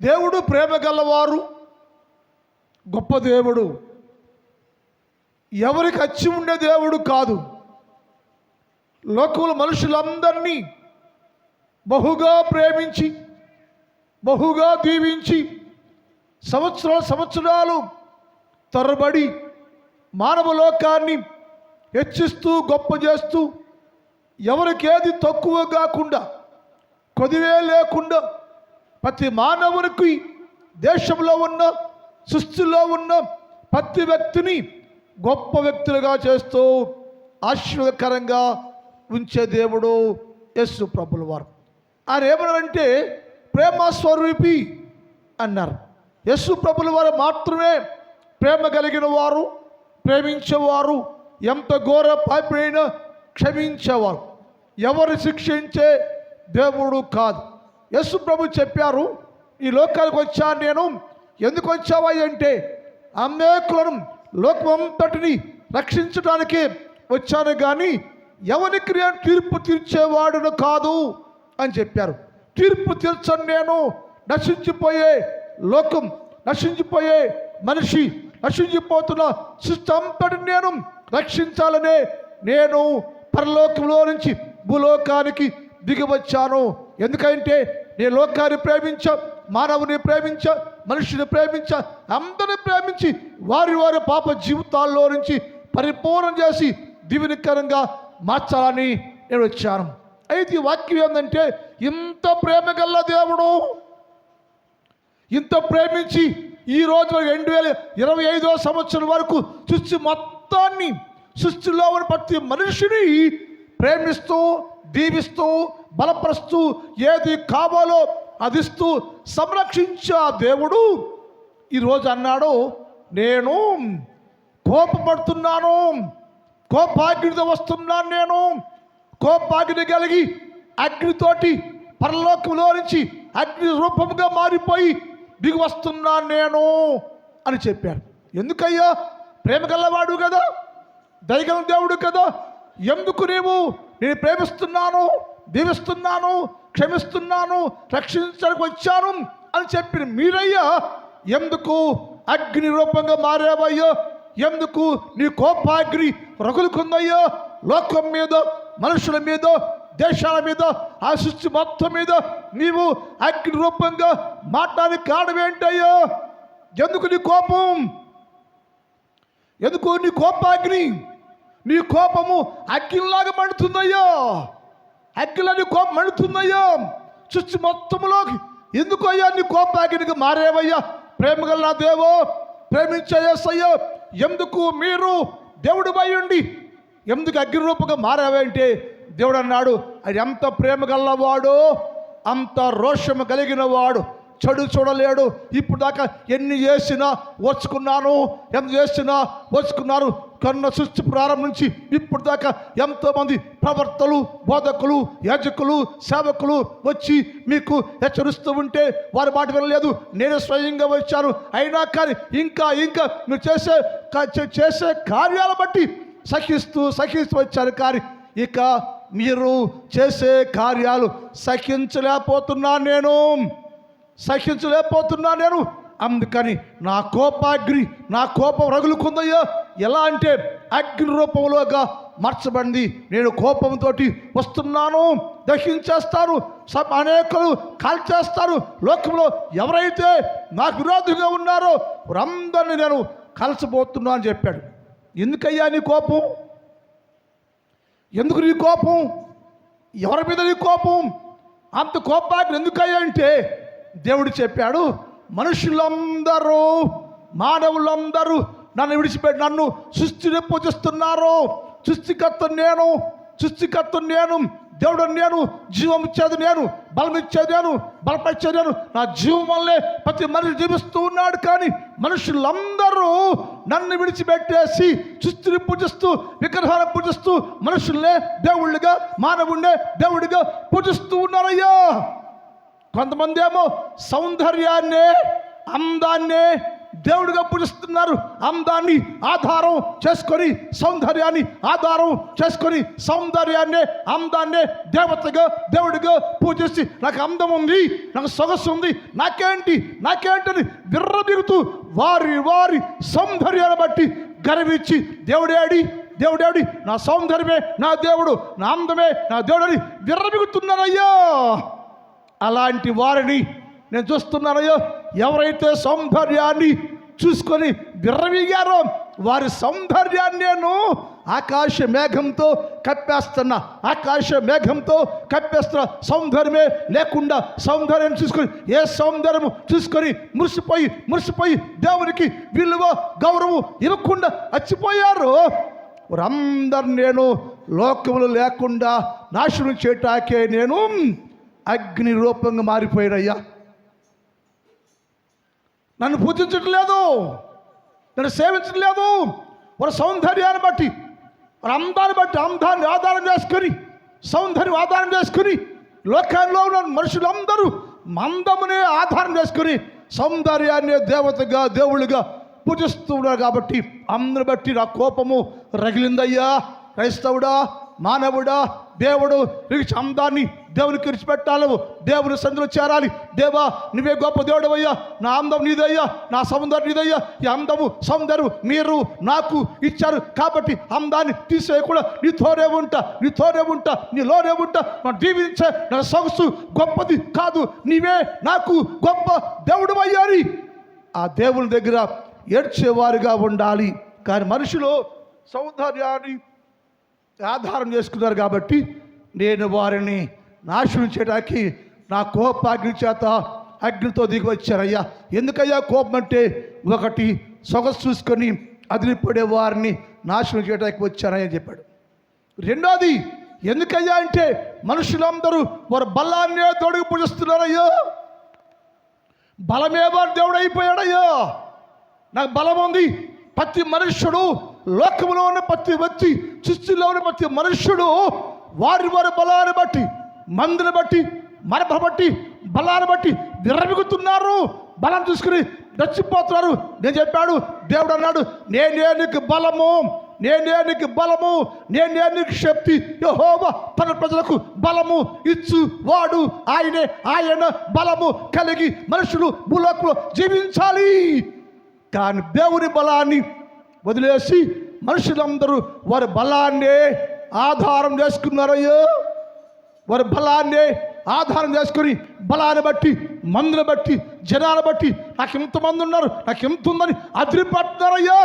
దేవుడు ప్రేమ గలవారు, గొప్ప దేవుడు. ఎవరికి అచ్చి ఉండే దేవుడు కాదు. లోకంలో మనుషులందరినీ బహుగా ప్రేమించి, బహుగా దీవించి, సంవత్సరాలు తరబడి మానవ లోకాన్ని హెచ్చిస్తూ గొప్ప చేస్తూ, ఎవరికేది తక్కువ కాకుండా, కొదివే లేకుండా ప్రతి మానవునికి, దేశంలో ఉన్న, సృష్టిలో ఉన్న ప్రతి వ్యక్తిని గొప్ప వ్యక్తులుగా చేస్తూ ఆశీర్వాదకరంగా ఉంచే దేవుడు యేసు ప్రభుల వారు. ఆయన ఏమన్నారంటే ప్రేమ స్వరూపి అన్నారు. యేసు ప్రభుల వారు మాత్రమే ప్రేమ కలిగిన వారు, ప్రేమించేవారు, ఎంత ఘోర పాపినైనా క్షమించేవారు, ఎవరు శిక్షించే దేవుడు కాదు. యేసు ప్రభు చెప్పారు, ఈ లోకానికి వచ్చాను నేను. ఎందుకు వచ్చావా అంటే అనేకులను లోకమంతటిని రక్షించడానికి వచ్చాను, కానీ ఎవరికి నేను తీర్పు తీర్చేవాడును కాదు అని చెప్పారు. తీర్పు తీర్చను నేను. నశించిపోయే లోకం, నశించిపోయే మనిషి, నశించిపోతున్న సృష్టి అంతటిని నేను రక్షించాలనే నేను పరలోకంలో నుంచి భూలోకానికి దిగివచ్చాను. ఎందుకంటే నేను లోకాన్ని ప్రేమించ, మానవుని ప్రేమించ, మనిషిని ప్రేమించ, అందరిని ప్రేమించి వారి వారి పాప జీవితాల్లో నుంచి పరిపూర్ణం చేసి దీవెనకరంగా మార్చాలని నేను వచ్చాను. అయితే ఈ వాక్యం ఏంటంటే, ఇంత ప్రేమ గల దేవుడు, ఇంత ప్రేమించి ఈ రోజు 2025వ సంవత్సరం వరకు సృష్టి మొత్తాన్ని, సృష్టిలో ఉన్న ప్రతి మనిషిని ప్రేమిస్తూ, దీవిస్తూ, బలపరుస్తూ, ఏది కావాలో అదిస్తూ సంరక్షించే ఆ దేవుడు ఈరోజు అన్నాడు, నేను కోపపడుతున్నాను, కోపాగ్నితో వస్తున్నాను, నేను కోపాగ్ని కలిగి అగ్నితోటి పరలోకంలో నుంచి అగ్ని రూపంగా మారిపోయి దిగి వస్తున్నాను నేను అని చెప్పారు. ఎందుకయ్యా? ప్రేమ గల్లవాడు కదా, దయగల దేవుడు కదా. ఎందుకు నేను ప్రేమిస్తున్నాను, దీవిస్తున్నాను, క్షమిస్తున్నాను, రక్షించడానికి వచ్చాను అని చెప్పిన మీరయ్యా ఎందుకు అగ్ని రూపంగా మారేవయ్యో? ఎందుకు నీ కోపాగ్ని రగులుకుందయ్యో? లోకం మీద, మనుషుల మీద, దేశాల మీద, ఆ సృష్టి మొత్తం మీద నీవు అగ్ని రూపంగా మాట్లాడడానికి కారణం ఏంటయ్యో? ఎందుకు నీ కోపం? ఎందుకు నీ కోపాగ్ని? నీ కోపము అగ్నిలాగా మండుతుందయ్యో, అగ్నిలా నీ కోపం మండుతుందయ్యో సృష్టి మొత్తంలోకి. ఎందుకు అయ్యా నీ కోపాగ్నికి మారేవయ్యా? ప్రేమ గల నా దేవో, ప్రేమించే యేసయ్యో, ఎందుకు మీరు దేవుడు భయ ఉండి ఎందుకు అగ్ని రూపంగా మారావంటే దేవుడు అన్నాడు, అది ఎంత ప్రేమ గలవాడు, అంత రోషము కలిగిన వాడు, చెడు చూడలేడు. ఇప్పుడు దాకా ఎన్ని చేసినా ఓర్చుకున్నాను, ఎంత చేసినా ఓర్చుకున్నారు. కన్న సృష్టి ప్రారంభం నుంచి ఇప్పుడు దాకా ఎంతోమంది ప్రవర్తలు, బోధకులు, యాజకులు, సేవకులు వచ్చి మీకు హెచ్చరిస్తూ ఉంటే వారి మాట వినలేదు. నేను స్వయంగా వచ్చాను. అయినా కానీ ఇంకా మీరు చేసే కార్యాల బట్టి సహిస్తూ వచ్చారు. కానీ ఇక మీరు చేసే కార్యాలు సహించలేకపోతున్నాను నేను. అందుకని నా కోపాగ్ని, నా కోపం రగులుకుందయ్యో. ఎలా అంటే అగ్ని రూపంలోగా మార్చబడింది. నేను కోపంతో వస్తున్నాను, దహించేస్తాను, అనేకలు కాల్చేస్తాను. లోకంలో ఎవరైతే నాకు విరోధంగా ఉన్నారో వారందరినీ నేను కాల్చబోతున్నా అని చెప్పాడు. ఎందుకయ్యా నీ కోపం? ఎందుకు నీ కోపం? ఎవరి మీద నీ కోపం? అంత కోపాగ్ని ఎందుకయ్యా అంటే దేవుడు చెప్పాడు, మనుషులందరూ, మానవులందరూ నన్ను విడిచిపెట్టి నన్ను సృష్టిని పూజిస్తున్నారు. సృష్టికర్త నేను, దేవుడు నేను, జీవం ఇచ్చేది నేను, బలం ఇచ్చేది నేను, బలపరిచేది నేను. నా జీవం వల్లే ప్రతి మనిషి జీవిస్తూ ఉన్నాడు. కానీ మనుషులందరూ నన్ను విడిచిపెట్టేసి సృష్టిని పూజిస్తూ, విగ్రహాలను పూజిస్తూ, మనుషుల్నే దేవుళ్ళుగా, మానవుణ్ణే దేవుడిగా పూజిస్తూ ఉన్నారయ్యా. కొంతమంది ఏమో సౌందర్యాన్నే, అందాన్నే దేవుడిగా పూజిస్తున్నారు. అందాన్ని ఆధారం చేసుకొని, సౌందర్యాన్ని ఆధారం చేసుకొని, సౌందర్యాన్నే అందాన్నే దేవతగా దేవుడిగా పూజిస్తే నాకు అందం ఉంది, నాకు సొగసు ఉంది, నాకేంటని విర్రబిగుతూ వారి సౌందర్యాన్ని బట్టి గర్వించి దేవుడేడి నా సౌందర్యమే నా దేవుడు, నా అందమే నా దేవుడు అని విర్రబిగుతున్నారయ్యా. అలాంటి వారిని నేను చూస్తున్నానయ్యో. ఎవరైతే సౌందర్యాన్ని చూసుకొని విర్రవీగారో వారి సౌందర్యాన్ని నేను ఆకాశ మేఘంతో కప్పేస్తున్న సౌందర్యమే లేకుండా సౌందర్యం చూసుకొని, ఏ సౌందర్యము చూసుకొని మురిసిపోయి దేవునికి విలువ గౌరవం ఇవ్వకుండా చచ్చిపోయారు. వారందరు నేను లోకములు లేకుండా నాశనం చేయటాకే నేను అగ్ని రూపంగా మారిపోయాడయ్యా. నన్ను పూజించడం లేదు, నన్ను సేవించడం లేదు. వారి సౌందర్యాన్ని బట్టి, వారి అందాన్ని ఆధారం చేసుకొని, సౌందర్యం ఆధారం చేసుకుని లోకాల్లో ఉన్న మనుషులందరూ అందమునే ఆధారం చేసుకుని సౌందర్యాన్ని దేవతగా దేవుళ్ళుగా పూజిస్తూ ఉన్నారు. కాబట్టి అందరిని బట్టి నా కోపము రగిలిందయ్యా. క్రైస్తవుడా, మానవుడా, దేవుడు అందాన్ని దేవునికి విడిచిపెట్టాలి, దేవుని సందులో చేరాలి. దేవా నువ్వే గొప్ప దేవుడు అయ్యా, నా అందం నీదయ్యా, నా సౌందర్యం నీదయ్యా. ఈ అందము సౌందర్యం మీరు నాకు ఇచ్చారు కాబట్టి అందాన్ని తీసేయకుండా నీతోనే ఉంటా, నీలోనే ఉంటా. నా దీవించే నా సొగసు గొప్పది కాదు, నీవే నాకు గొప్ప దేవుడు అయ్యాని ఆ దేవుని దగ్గర ఏడ్చేవారుగా ఉండాలి. కానీ మనుషులు సౌందర్యాన్ని ఆధారం చేసుకున్నారు కాబట్టి నేను వారిని నాశనం చేయడానికి నా కోపాగ్ని చేత అగ్నితో దిగి వచ్చారయ్యా. ఎందుకయ్యా కోపం అంటే? ఒకటి, సొగసు చూసుకొని అదిలిపడే వారిని నాశనం చేయడానికి వచ్చారని చెప్పాడు. రెండోది, ఎందుకయ్యా అంటే మనుషులందరూ వారి బలాన్నే తోడుగు పూజిస్తున్నారయ్యో. బలమే వారు దేవుడు అయిపోయాడయ్యో. నాకు బలం ఉంది. ప్రతి మనుష్యుడు, లోకంలో ఉన్న ప్రతి వ్యక్తి, సృష్టిలో ఉన్న ప్రతి మనుష్యుడు వారి బలాన్ని బట్టి, మందుని బట్టి, మరప బట్టి, బలాన్ని బట్టి విర్రబిగుతున్నారు. బలం చూసుకుని చచ్చిపోతున్నారు. నేను చెప్పాడు, దేవుడు అన్నాడు, నేనే నీకు బలము, నేనే నీకు శక్తి. యెహోవా తన ప్రజలకు బలము ఇచ్చు వాడు ఆయనే. ఆయన బలము కలిగి మనుషులు భూలోకంలో జీవించాలి. కానీ దేవుని బలాన్ని వదిలేసి మనుషులందరూ వారి బలాన్నే ఆధారం చేసుకున్నారయ్యో. వారి బలాన్నే ఆధారం చేసుకుని బలాన్ని బట్టి, మందుని బట్టి, జనాన్ని బట్టి నాకు ఎంతమంది ఉన్నారు, నాకు ఎంత ఉందని అదిరిపడుతున్నారయ్యా.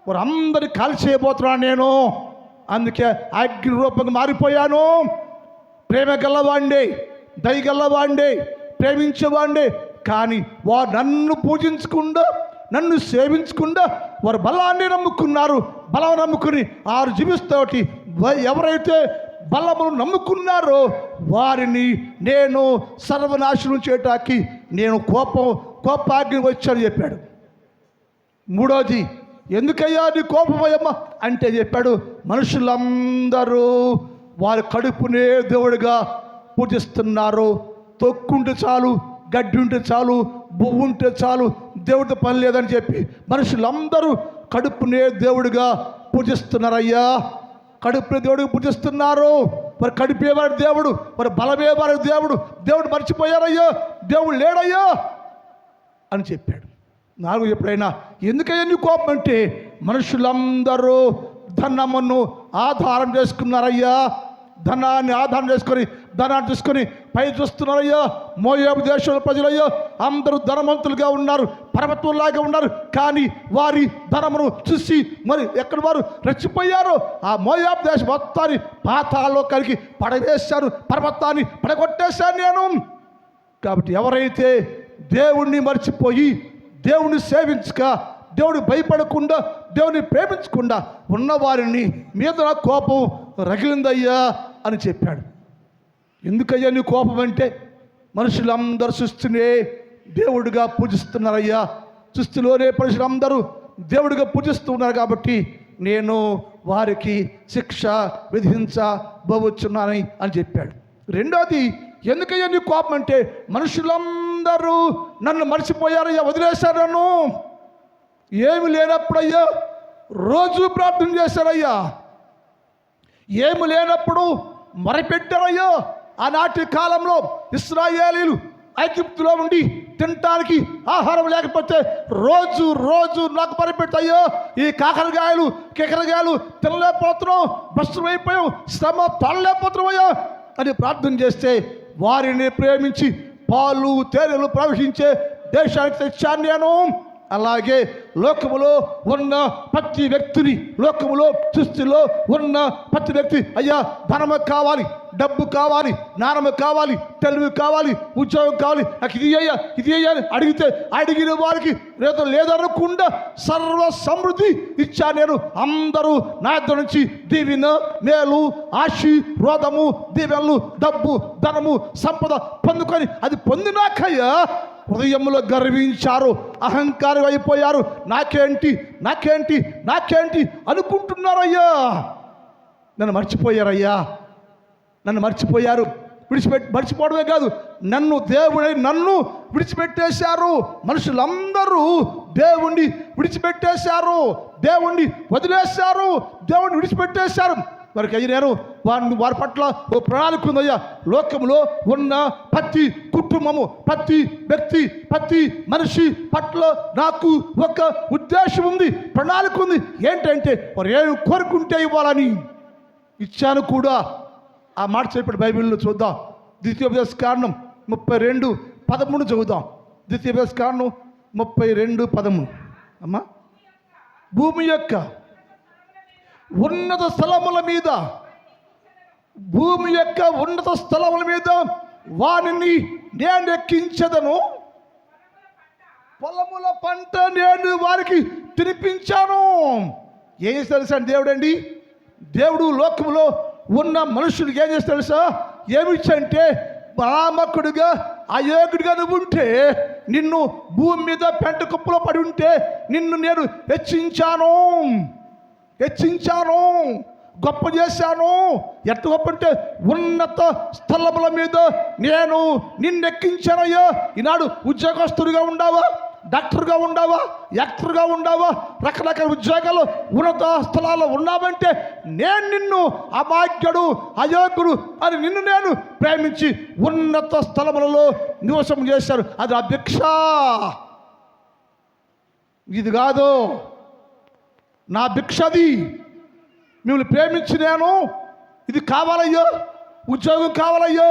వారందరినీ కాల్చేయబోతున్నాను నేను. అందుకే అగ్ని రూపంగా మారిపోయాను. ప్రేమ గల్లవాండే, దయగల్లవాండే, ప్రేమించేవాండే. కానీ వారు నన్ను పూజించకుండా, నన్ను సేవించకుండా వారు బలాన్ని నమ్ముకున్నారు. బలం నమ్ముకుని ఆరు జీవిస్తోటి ఎవరైతే బలమును నమ్ముకున్నారో వారిని నేను సర్వనాశనం చేయటానికి నేను కోపాగ్ని వచ్చాను చెప్పాడు. మూడోది, ఎందుకయ్యా నీ కోపమయ్యమ్మ అంటే చెప్పాడు, మనుషులందరూ వారి కడుపునే దేవుడిగా పూజిస్తున్నారు. తొక్కుంటే చాలు, గడ్డి ఉంటే చాలు, బొవ్వు ఉంటే చాలు, దేవుడితో పని లేదని చెప్పి మనుషులందరూ కడుపునే దేవుడిగా పూజిస్తున్నారయ్యా. కడుపునే దేవుడికి పూజిస్తున్నారు. మరి కడుపేవాడు దేవుడు, మరి బలమేవాడు దేవుడు మర్చిపోయారయ్యా, దేవుడు లేడయ్యా అని చెప్పాడు. నాకు ఎప్పుడైనా ఎందుకయ్యా నీ కోపం అంటే మనుషులందరూ ధనమును ఆధారం చేసుకున్నారయ్యా. ధనాన్ని ఆధారం చేసుకొని ధనాన్ని తీసుకొని పై చూస్తున్నారయ్యా. మోయాబు దేశంలో ప్రజలయ్యా అందరూ ధనవంతులుగా ఉన్నారు, పర్వతంలాగా ఉన్నారు. కానీ వారి ధనమును చూసి మరి ఎక్కడ వారు రెచ్చిపోయారు. ఆ మోయాబు దేశం మొత్తాన్ని పాతాల్లో కలిగి పడవేశారు, పర్వతాన్ని పడగొట్టేశాను నేను. కాబట్టి ఎవరైతే దేవుణ్ణి మర్చిపోయి, దేవుణ్ణి సేవించక, దేవుడికి భయపడకుండా, దేవుని ప్రేమించకుండా ఉన్నవారిని మీద నా కోపం రగిలిందయ్యా అని చెప్పాడు. ఎందుకయ్యా నీ కోపం అంటే మనుషులందరూ సృష్టినే దేవుడిగా పూజిస్తున్నారయ్యా. సృష్టిలోనే మనుషులందరూ దేవుడిగా పూజిస్తున్నారు కాబట్టి నేను వారికి శిక్ష విధించబోచున్నానని అని చెప్పాడు. రెండోది, ఎందుకయ్యా నీ కోపం అంటే మనుషులందరూ నన్ను మర్చిపోయారయ్యా, వదిలేశారు నన్ను. ఏమి లేనప్పుడయ్యా రోజు ప్రార్థన చేశారయ్యా. ఏమి లేనప్పుడు మొరపెట్టారయ్యా. ఆనాటి కాలంలో ఇశ్రాయేలీయులు ఐగుప్తులో ఉండి తినటానికి ఆహారం లేకపోతే రోజు రోజు నాకు మొరపెట్టయ్యా, ఈ కాకరకాయలు కికరకాయలు తినలేకపోతున్నాం, భస్మైపోయాం, శ్రమ తాళలేకపోతున్నామయ్యా అని ప్రార్థన చేస్తే వారిని ప్రేమించి పాలు తేనెలు ప్రవహించే దేశానికి తెచ్చాను నేను. అలాగే లోకములో ఉన్న ప్రతి వ్యక్తిని, లోకములో సృష్టిలో ఉన్న ప్రతి వ్యక్తి అయ్యా ధనము కావాలి, డబ్బు కావాలి, జ్ఞానము కావాలి, తెలివి కావాలి, ఉద్యోగం కావాలి, నాకు ఇది అయ్యా ఇది అయ్యా అని అడిగిన వారికి లేదనకుండా సర్వ సమృద్ధి ఇచ్చా నేను. అందరూ నా దగ్గర నుంచి దీవెన, మేలు, ఆశీర్వాదము, దీవెనలు, డబ్బు, ధనము, సంపద పొందుకొని అది పొందినాకయ్యా హృదయంలో గర్వించారు, అహంకారం అయిపోయారు. నాకేంటి నాకేంటి నాకేంటి అనుకుంటున్నారయ్యా. నన్ను మర్చిపోయారయ్యా, నన్ను మర్చిపోయారు. మర్చిపోవడమే కాదు, నన్ను విడిచిపెట్టేశారు. మనుషులందరూ దేవుణ్ణి విడిచిపెట్టేశారు, దేవుణ్ణి వదిలేశారు, దేవుణ్ణి విడిచిపెట్టేశారు. వారికి అయ్యి నేను వారి పట్ల ఓ ప్రణాళిక ఉందయ్యా. లోకంలో ఉన్న ప్రతి కుటుంబము, ప్రతి వ్యక్తి, ప్రతి మనిషి పట్ల నాకు ఒక ఉద్దేశం ఉంది, ప్రణాళిక ఉంది. ఏంటంటే వారు ఏమి కోరుకుంటే ఇవ్వాలని ఇచ్చాను కూడా. ఆ మాట చెప్పాడు బైబిల్లో. చూద్దాం, ద్వితీయోపదేశ కాండం 32:13 చదువుదాం. ద్వితీయోపదేశ కాండం 32:13. అమ్మా, భూమి యొక్క ఉన్నత స్థలముల మీద, భూమి యొక్క ఉన్నత స్థలముల మీద వానిని నేను ఎక్కించదను, పొలముల పంట నేను వారికి తినిపించాను. ఏం చేస్తాడు తెలుసా దేవుడు అండి? దేవుడు లోకములో ఉన్న మనుషుడికి ఏం చేస్తాడు తెలుసా? ఏమిచ్చంటే బలామకుడుగా అయోగ్యుడిగా నువ్వు ఉంటే, నిన్ను భూమి మీద పెంట కుప్పలో పడి ఉంటే నిన్ను నేను హెచ్చించాను, గొప్ప చేశాను. ఎంత గొప్ప అంటే ఉన్నత స్థలముల మీద నేను నిన్నెక్కించానయ్యా. ఈనాడు ఉద్యోగస్తుడిగా ఉండావా, డాక్టర్గా ఉండావా, యాక్టర్గా ఉండావా, రకరకాల ఉద్యోగాలు ఉన్నత స్థలాల్లో ఉన్నావంటే నేను నిన్ను అమాగ్యుడు, అయోగ్యుడు అని నిన్ను నేను ప్రేమించి ఉన్నత స్థలములలో నివాసం చేశాను. అది ఆ భిక్ష, ఇది కాదు నా భిక్షది. మిమ్మల్ని ప్రేమించి నేను ఇది కావాలయ్యో, ఉద్యోగం కావాలయ్యో,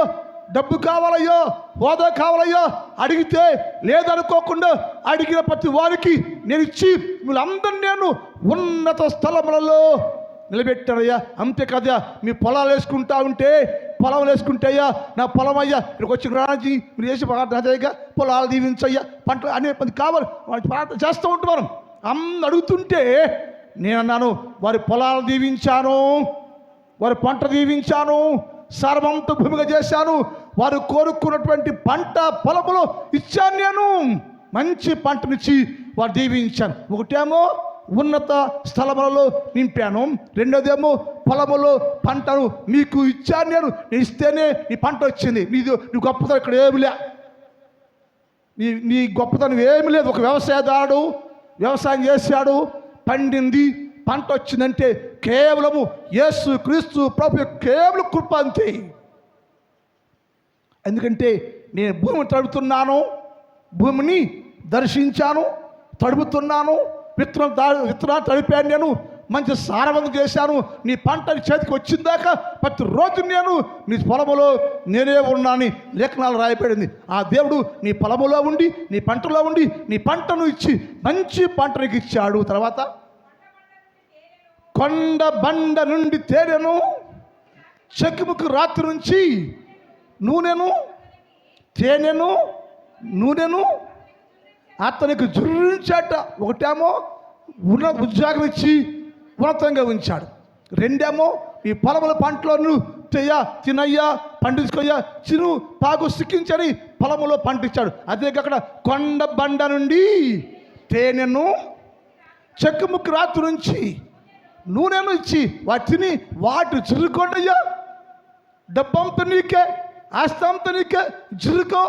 డబ్బు కావాలయ్యో, హోదా కావాలయ్యో అడిగితే లేదనుకోకుండా అడిగిన ప్రతి వారికి నేను ఇచ్చి మిమ్మల్ని అందరినీ నేను ఉన్నత స్థలములలో నిలబెట్టానయ్యా. అంతేకాదయ్యా, మీ పొలాలు వేసుకుంటా ఉంటే, పొలం వేసుకుంటాయ్యా, నా పొలం అయ్యా ఇక్కడికి వచ్చి రాజీ మీరు చేసి ప్రార్థన పొలాలు దీవించయ్యా, పంటలు అనే పని కావాలి ప్రార్థన చేస్తూ ఉంటున్నాను. అడుగుతుంటే నేనన్నాను, వారి పొలాలు దీవించాను, వారి పంట దీవించాను, సర్వంత భూమిగా చేశాను, వారు కోరుకున్నటువంటి పంట పొలములో ఇచ్చాను. నేను మంచి పంటనిచ్చి వారు దీవించాను. ఒకటేమో ఉన్నత స్థలములలో నింపాను, రెండోదేమో పొలములో పంటను మీకు ఇచ్చాను. నేను ఇస్తేనే నీ పంట వచ్చింది. నీ గొప్పతనం ఇక్కడ ఏమి లే, నీ గొప్పతనం ఏమి లేదు. ఒక వ్యవసాయదారుడు వ్యవసాయం చేశాడు, పండింది, పంట వచ్చిందంటే కేవలము యేసు క్రీస్తు ప్రభు కేవలం కృప అంతే. ఎందుకంటే నేను భూమిని తడుపుతున్నాను, భూమిని దర్శించాను, తడుపుతున్నాను, విత్తనాలు తడిపాను, నేను మంచి సారవంతం చేశాను. నీ పంట చేతికి వచ్చిందాకా ప్రతిరోజు నేను నీ పొలములో నేనే ఉన్నాను లేఖనాలు రాయబడింది. ఆ దేవుడు నీ పొలములో ఉండి, నీ పంటలో ఉండి, నీ పంటను ఇచ్చి మంచి పంటనికి ఇచ్చాడు. తర్వాత కొండ బండ నుండి తేనెను, చెక్కుముకు రాత్రి నుంచి నూనెను, తేనెను, నూనెను అతనికి జుర్రించాట. ఒకటేమో ఉద్యోగం ఇచ్చి ఉన్నతంగా ఉంచాడు, రెండేమో ఈ పొలముల పంటలను తినయ్యా, పండించుకోయ్యా, చిరు తాగు సిక్కించని పొలములో పండించాడు. అదే కాకుండా కొండ బండ నుండి తేనెను, చెక్కుముక్కు రాత్రి నుంచి నూనెను ఇచ్చి వాటిని చురుకోండయ్యా, డబ్బంతా నీకే, ఆస్తి అంతా నీకే, జిరుకో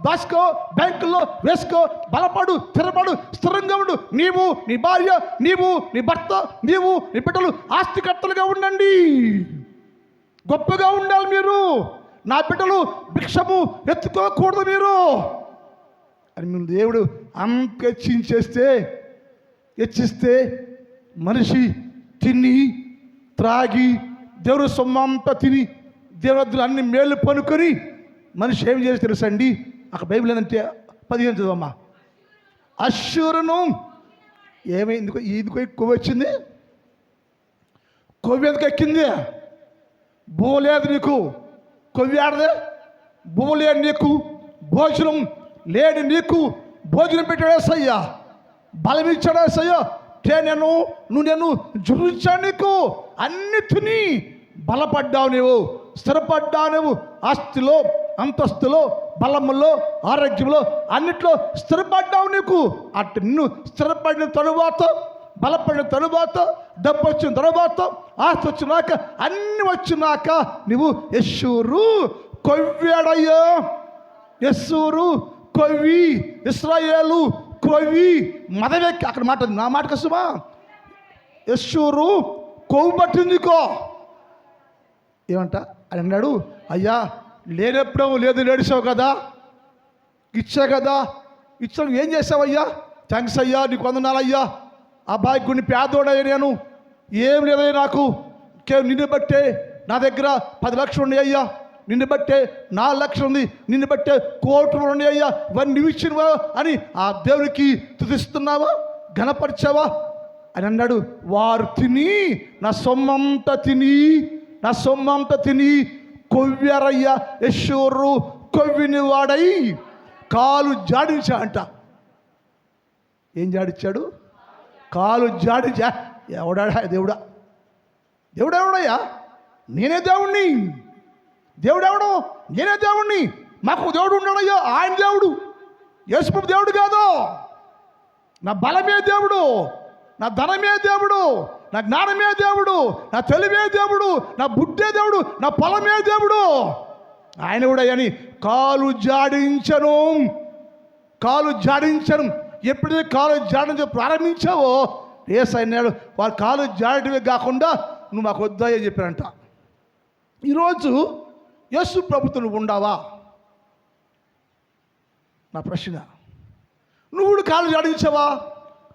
దాచుకో, బ్యాంకుల్లో వేసుకో, బలపడు, స్థిరపడు, స్థిరంగా ఉండు. నీవు, నీ భార్య, నీవు, నీ భర్త, నీవు, నీ బిడ్డలు ఆస్తికర్తలుగా ఉండండి. గొప్పగా ఉండాలి మీరు. నా బిడ్డలు భిక్షము ఎత్తుకోకూడదు మీరు అని మీరు దేవుడు అంత హెచ్చిస్తే మనిషి తిని త్రాగి దేవుడు సొమ్మంతా తిని దేవుడు అన్ని మేలు పనుకొని మనిషి ఏం చేసి తెలుసండి? అక్కడ బైబిల్ ఏంటంటే 15 చదవమ్మా. అశ్షూరును ఏమైంది? ఎందుకు కొవ్వు వచ్చింది? కొవ్వు ఎందుకు ఎక్కింది? బోలేదు నీకు. కొవ్వు ఆడదే? బోలేదు నీకు. భోజనం లేని నీకు భోజనం పెట్టాడేసయ్యా, బలం ఇచ్చాడేసయ్యా. నేను జురించాను నీకు. అన్ని తిని బలపడ్డావు, నీవు స్థిరపడ్డావు. నువ్వు ఆస్తిలో, అంతస్తులో, బలములో, ఆరోగ్యంలో అన్నిట్లో స్థిరపడ్డావు. నీకు అటు నిన్ను స్థిరపడిన తరువాత, బలపడిన తరువాత, డబ్బు వచ్చిన తరువాత, ఆస్తి వచ్చినాక, అన్ని వచ్చినాక నువ్వు యెషూరు కొవ్వాడయ్యా. యెషూరు కొవ్వి, ఇశ్రాయేలు కొవ్వి మదవెక్కి. అక్కడ మాట, నా మాట కసుమా. యెషూరు కొవ్వు పట్టిందికో ఏమంట అని అన్నాడు. అయ్యా లేనప్పుడు లేదు, నేడిసావు కదా, ఇచ్చా కదా, ఇచ్చాను, ఏం చేసావయ్యా? థ్యాంక్స్ అయ్యా, నీకు వందనాలయ్యా. అబ్బాయి గుని పేదోడయ్యా, నేను ఏం లేదయ్యా, నాకు నిన్ను బట్టే నా దగ్గర 10 లక్షలు ఉన్నాయి అయ్యా, నిన్ను బట్టే 4 లక్షలు ఉంది, నిన్ను బట్టే కోట్లు ఉన్నాయి అయ్యా, ఇవన్నీ నువ్వు ఇచ్చినవా అని ఆ దేవునికి తుదిస్తున్నావా, ఘనపరిచావా అని అన్నాడు. వారు తిని నా సొమ్మంతా తిని కొవ్వారయ్యా. యెషూరు కొవ్విని వాడై కాలు జాడించా అంట. ఏం జాడించాడు? కాలు జాడించా. ఎవడాడా? దేవుడెవడయ్యా? నేనే దేవుణ్ణి. దేవుడెవడు? నేనే దేవుణ్ణి. మాకు దేవుడు ఉన్నాడయ్యా, ఆయన దేవుడు. యేసుప్రభు దేవుడు కాదు. నా బలమే దేవుడు, నా ధనమే దేవుడు, నా జ్ఞానమే దేవుడు, నా తెలివే దేవుడు, నా బుద్ధే దేవుడు, నా పొలమే దేవుడు. ఆయన కూడా అని కాలు జాడించను. ఎప్పుడైతే కాలు జాడించ ప్రారంభించావో యేసయ్య అన్నాడు, వారు కాలు జాడటమే కాకుండా నువ్వు మాకు వద్దాయని చెప్పారంట. ఈరోజు యేసు ప్రభుత్వం ఉండవా? నా ప్రశ్న. నువ్వు కాలు జాడించావా?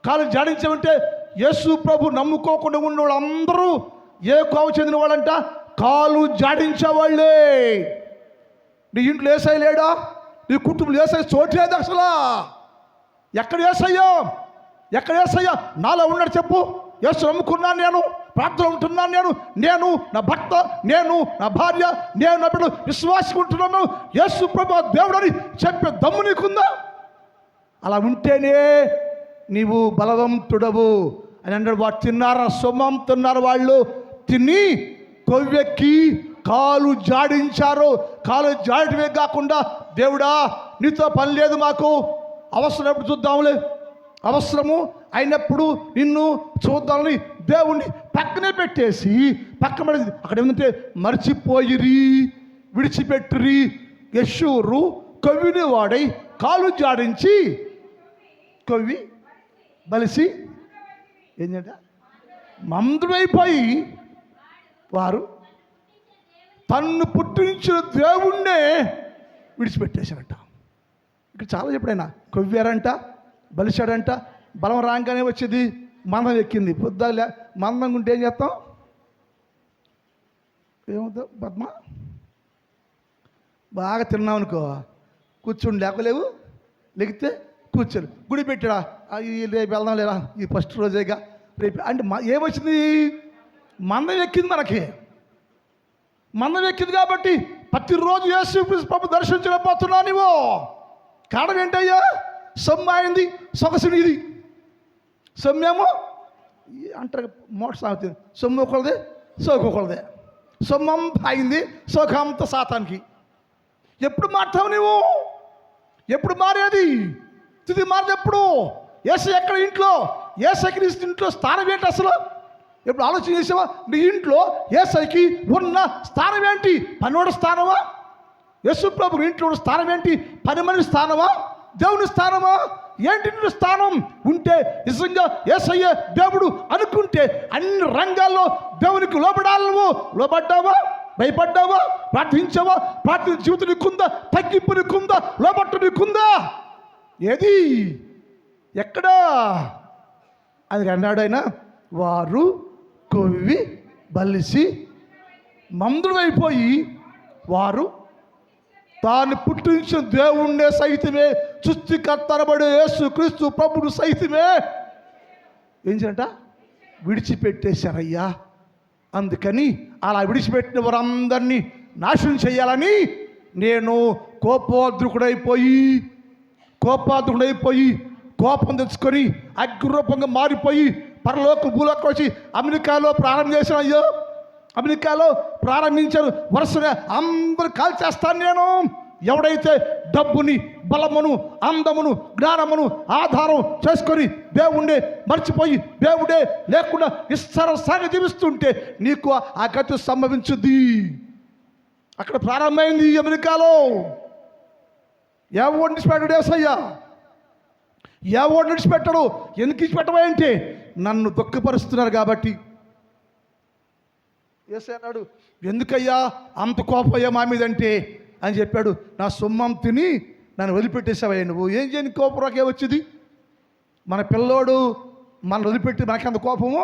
కాలు జాడించావంటే యేసు ప్రభు నమ్ముకోకుండా ఉన్న వాళ్ళందరూ ఏ కోవ చెందిన వాళ్ళంట? కాలు జాడించేవాళ్ళే. నీ ఇంట్లో యేసయ్య లేడా? నీ కుటుంబంలో యేసయ్య చోటు లేదు అసలు. ఎక్కడ యేసయ్య నాలో ఉన్నాడు చెప్పు. యేసు నమ్ముకున్నాను, నేను ప్రార్థన ఉంటున్నాను, నేను నా భర్త, నేను నా భార్య, నేను నా బిడ్డలు విశ్వాసం ఉంటున్నాను, యేసు ప్రభు దేవుడు అని చెప్పే దమ్ము నీకుందా? అలా ఉంటేనే నీవు బలవంతుడవు అని అన్నాడు. వాడు తిన్నారు, సొమ్మం తిన్నారు. వాళ్ళు తిని కొవ్వెక్కి కాలు జాడించారు. కాలు జాడటమే కాకుండా దేవుడా నీతో పని లేదు, మాకు అవసరం ఎప్పుడు చూద్దాంలే, అవసరము అయినప్పుడు నిన్ను చూద్దామని దేవుణ్ణి పక్కనే పెట్టేసి పక్కన అక్కడ ఏమంటే మర్చిపోయిరి, విడిచిపెట్టిరి. యెషూరు కొవ్విని వాడై కాలు జాడించి కొవ్వి బలిసి ఏంటంట మందుడైపోయి వారు తన్ను పుట్టించిన దేవుణ్ణే విడిచిపెట్టేశారంట. ఇక్కడ చాలా చెప్పాడైనా కొవ్వారంట, బలిశాడంట. బలం రాగానే వచ్చేది మందం ఎక్కింది. పొద్దులే మందంగా ఉంటే ఏం చేస్తాం? ఏమవుతావు పద్మ? బాగా తిన్నావు అనుకో, కూర్చుని లేకలేవు, లెగితే కూర్చోరు. గుడి పెట్టాడా? రేపు వెళ్దాం లేరా, ఈ ఫస్ట్ రోజేగా రేపు అంటే ఏమొచ్చింది? మందం ఎక్కింది. మనకి మందం ఎక్కింది కాబట్టి ప్రతిరోజు యేసు ప్రభు దర్శించలేకపోతున్నావు నీవు. కారణం ఏంటయ్యా? సొమ్ము అయింది, సొగసుని ఇది. సొమ్మేమో అంటారు మోటార్ సాగుతుంది, సొమ్ము ఒకళ్ళదే, సోకు ఒకళ్ళదే. సొమ్మంతా అయింది, సోకంతా సాతానికి. ఎప్పుడు మారుతావు నీవు? ఎప్పుడు మారేది? తుది మారేది ఎప్పుడు? యేసయ్య ఎక్కడ? ఇంట్లో. యేసయ్యకి నీ ఇంట్లో స్థానం ఏంటి అసలు? ఎప్పుడు ఆలోచన చేసావా? నీ ఇంట్లో యేసయ్యకి ఉన్న స్థానం ఏంటి? పనోడు స్థానమా? యేసు ప్రభు ఇంట్లో ఉన్న స్థానం ఏంటి? పని మనిషి స్థానమా, దేవుని స్థానమా? ఏంటి నీ స్థానం? ఉంటే నిజంగా యేసయ్య దేవుడు అనుకుంటే అన్ని రంగాల్లో దేవునికి లోబడాలి. నువ్వు లోబడ్డావా? భయపడ్డావా? ప్రార్థించావా? ప్రార్థన జీవితం నీకుందా? తగ్గింపు నీకుందా? లోబట్టు నీకుందా? ఏది? ఎక్కడా? అది అన్నాడు ఆయన, వారు కొవ్వి బలిసి మందుడు అయిపోయి వారు తాను పుట్టించిన దేవుణ్ణే సైతమే, సృష్టికర్తనబడే యేసు క్రీస్తు ప్రభుడు సైతమే ఏం చేయంట? విడిచిపెట్టేశారయ్యా. అందుకని అలా విడిచిపెట్టిన వారందరినీ నాశనం చేయాలని నేను కోపోద్రుకుడైపోయి కోపం తెచ్చుకొని అగ్నిరూపంగా మారిపోయి పరలోక భూలోకి వచ్చి అమెరికాలో ప్రారంభం చేశాను. అయ్యో, అమెరికాలో ప్రారంభించారు. వరుసగా అందరూ కాల్చేస్తాను నేను. ఎవడైతే డబ్బుని, బలమును, అందమును, జ్ఞానమును ఆధారం చేసుకొని దేవుణ్ణి మర్చిపోయి దేవుడే లేకుండా నిస్సరసాగా జీవిస్తుంటే నీకు ఆ గతి సంభవించుద్ది. అక్కడ ప్రారంభమైంది అమెరికాలో. ఎవడు విడిచిపెట్టాడు యేసయ్య? ఎవడు విడిచిపెట్టాడు? ఎందుకు విడిచిపెట్టమంటే నన్ను దుఃఖపరుస్తున్నారు కాబట్టి. యేసయ్య అన్నాడు, ఎందుకయ్యా అంత కోపయ్యా మా మీదంటే అని చెప్పాడు. నా సొమ్మం తిని నన్ను వదిలిపెట్టేసావయ్యా నువ్వు. ఏం చేయని కోపరాకే వచ్చింది? మన పిల్లోడు మన వదిలిపెట్టి మనకంత కోపము.